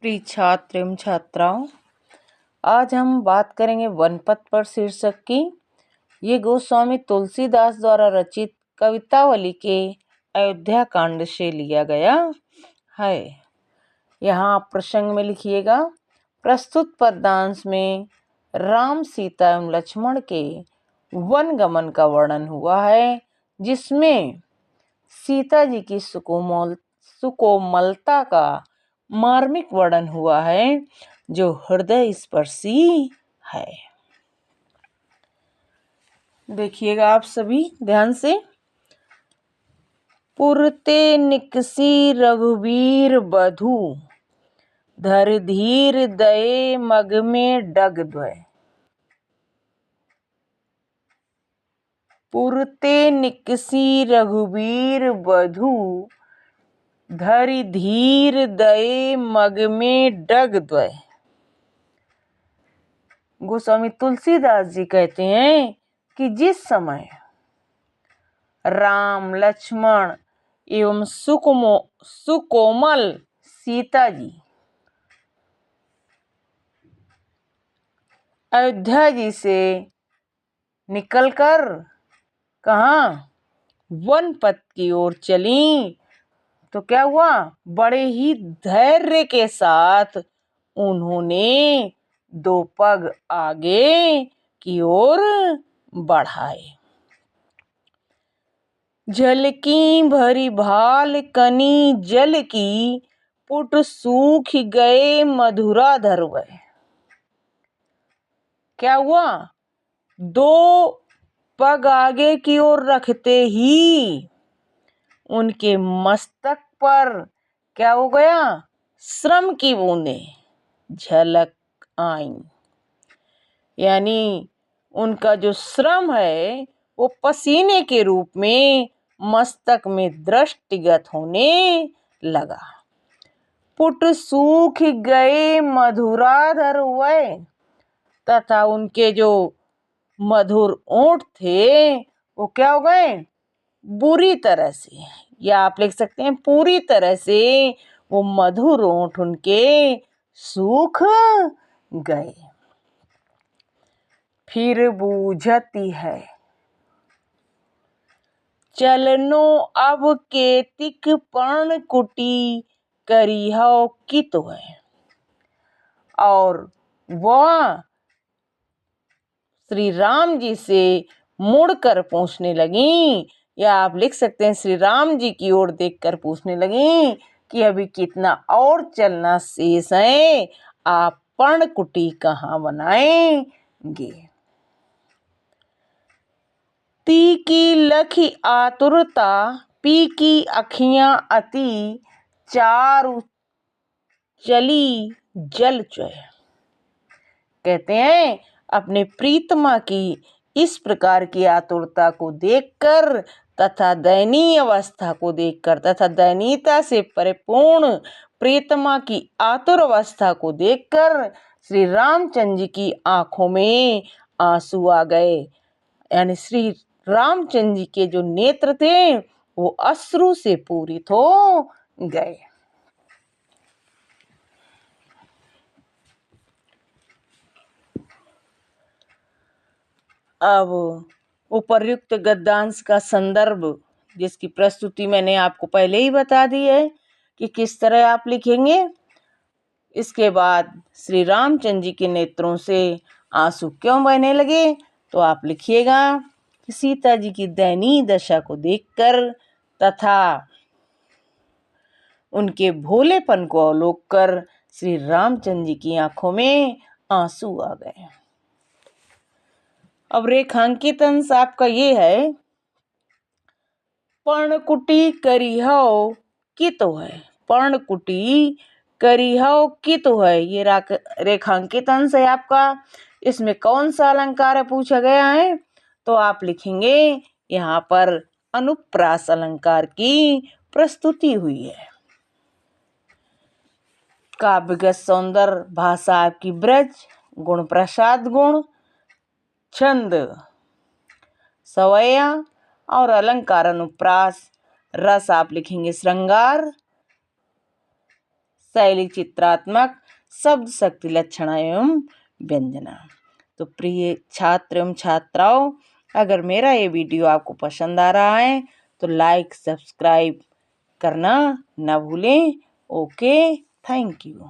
प्रिय छात्र एवं छात्राओं, आज हम बात करेंगे वनपथ पर शीर्षक की। ये गोस्वामी तुलसीदास द्वारा रचित कवितावली के अयोध्या कांड से लिया गया है। यहाँ प्रसंग में लिखिएगा। प्रस्तुत पद्यांश में राम, सीता एवं लक्ष्मण के वन गमन का वर्णन हुआ है, जिसमें सीता जी की सुकोमलता का मार्मिक वर्णन हुआ है, जो हृदय स्पर्शी है। देखिएगा आप सभी ध्यान से। पुरते निकसी रघुवीर बधू, धर धीर दये मग में डग द्वय। पुरते निकसी रघुवीर बधू, धरि धीर दये मग में डग द्वय। गोस्वामी तुलसीदास जी कहते हैं कि जिस समय राम, लक्ष्मण एवं सुकोमल सीता जी अयोध्या जी से निकलकर कहाँ वन पथ की ओर चली, तो क्या हुआ? बड़े ही धैर्य के साथ उन्होंने दो पग आगे की ओर बढ़ाए। जल की भरी भाल कनी जल की, पुट सूख गए मधुरा धरवय। क्या हुआ? दो पग आगे की ओर रखते ही उनके मस्तक पर क्या हो गया? श्रम की बूंदें झलक आई। यानी उनका जो श्रम है वो पसीने के रूप में मस्तक में दृष्टिगत होने लगा। पुट सूख गए मधुराधर हुए, तथा उनके जो मधुर ओंठ थे वो क्या हो गए? बुरी तरह से, या आप लिख सकते हैं पूरी तरह से वो मधुर ओंठ उनके सूख गए। फिर बूझती है चलनो अब केतिक पर्ण कुटी, करिहौ कित है। और वह श्री राम जी से मुड़कर पूछने लगी, या आप लिख सकते हैं श्री राम जी की ओर देखकर पूछने लगी कि अभी कितना और चलना शेष है, आप पर्णकुटी कहाँ बनाएंगे? ती की लखी आतुरता, पी की अखियां अति, चारु चली जल चय। कहते हैं अपने प्रीतमा की इस प्रकार की आतुरता को देखकर तथा दयनीय अवस्था को देखकर तथा दयनीयता से परिपूर्ण प्रीतमा की आतुर अवस्था को देखकर श्री रामचंद्र जी की आंखों में आंसू आ गए। यानी श्री रामचंद्र जी के जो नेत्र थे वो अश्रु से पूरित हो गए। अब उपर्युक्त गद्यांश का संदर्भ, जिसकी प्रस्तुति मैंने आपको पहले ही बता दी है कि किस तरह आप लिखेंगे। इसके बाद श्री रामचंद्र जी के नेत्रों से आंसू क्यों बहने लगे, तो आप लिखिएगा कि सीता जी की दयनीय दशा को देखकर तथा उनके भोलेपन को अवलोक कर श्री रामचंद्र जी की आंखों में आंसू आ गए। अब रेखांकित अंश आपका ये है, पर्णकुटी करिहौ कितो है। पर्णकुटी करिहौ कितो है, ये रेखांकित अंश है आपका। इसमें कौन सा अलंकार पूछा गया है, तो आप लिखेंगे यहाँ पर अनुप्रास अलंकार की प्रस्तुति हुई है। काव्यगत सौंदर्य, भाषा आपकी ब्रज, गुण प्रसाद गुण, छंद सवैया और अलंकार अनुप्रास, रस आप लिखेंगे श्रृंगार, शैली चित्रात्मक शब्द शक्ति लक्षण एवं व्यंजना। तो प्रिय छात्र एवं छात्राओं, अगर मेरा ये वीडियो आपको पसंद आ रहा है तो लाइक सब्सक्राइब करना न भूलें। Okay, thank you.